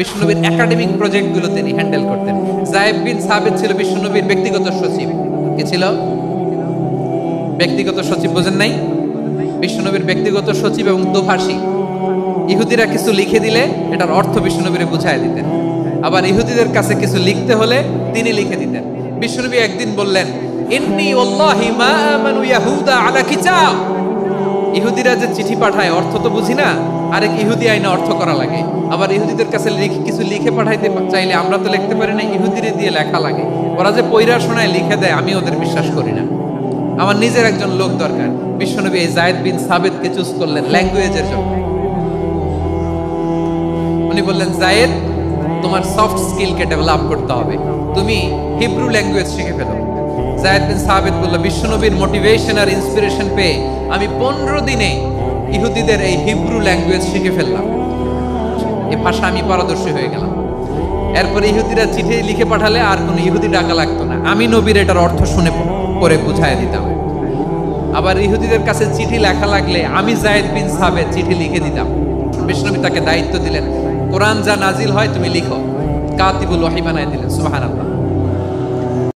বিশ্বনবীর একাডেমিক প্রজেক্টগুলো তিনি হ্যান্ডেল করতেন। যায়েদ বিন সাবিত ছিল বিশ্বনবীর ব্যক্তিগত সচিব। কে ছিল? ব্যক্তিগত সচিব। বোঝেন নাই? বিশ্বনবীর ব্যক্তিগত সচিব এবং দোভাষী। ইহুদিরা কিছু লিখে দিলে এটার অর্থ বিশ্বনবীরে বুঝায় দিতেন। আবার ইহুদিদের কাছে কিছু লিখতে হলে তিনি লিখে দিতেন। বিশ্বনবী একদিন বললেন, ইন্নী ওয়াল্লাহি মা আমানু ইয়াহুদা আলা কিতাব। ইহুদিরা যে চিঠি পাঠায় অর্থ তো বুঝি না, আরেক ইহুদি আইনে অর্থ করা লাগে। আবার ইহুদিদের কাছে কিছু লিখে পাঠাইতে চাইলে আমরা তো লিখতে পারি না, ইহুদিরে দিয়ে লেখা লাগে। ওরা যে পয়রা শোনায় লিখে দেয়, আমি ওদের বিশ্বাস করি না। আমার নিজের একজন লোক দরকার। বিশ্বনবী এই যায়েদ বিন সাবিতকে চুজ করলেন ল্যাঙ্গুয়েজের জন্য। উনি বললেন, যায়েদ, তোমার সফট স্কিলকে ডেভেলপ করতে হবে, তুমি হিব্রু ল্যাঙ্গুয়েজ শিখে ফেলো। যায়েদ বিন সাবিত বলল, বিশ্বনবীর মোটিভেশন আর ইন্সপিরেশন পেয়ে আমি 15 দিনে ইহুদিদের এই হিব্রু ল্যাঙ্গুয়েজ শিখে ফেললাম। এই ভাষা আমি পারদর্শী হয়ে গেলাম। এরপরে ইহুদিরা চিঠি লিখে পাঠালে আর কোনো ইহুদি ডাকা লাগতো না, আমি নবীর এটার অর্থ শুনে পরে বুঝাই দিতাম। আবার ইহুদিদের কাছে চিঠি লেখা লাগলে আমি যায়েদ বিন সাবিত চিঠি লিখে দিতাম। বিশ্বনবী তাকে দায়িত্ব দিলেন, কোরআন যা নাজিল হয় তুমি লিখো। কাতিবুল ওয়াহি বানায় দিলেন। সুবহানাল্লাহ।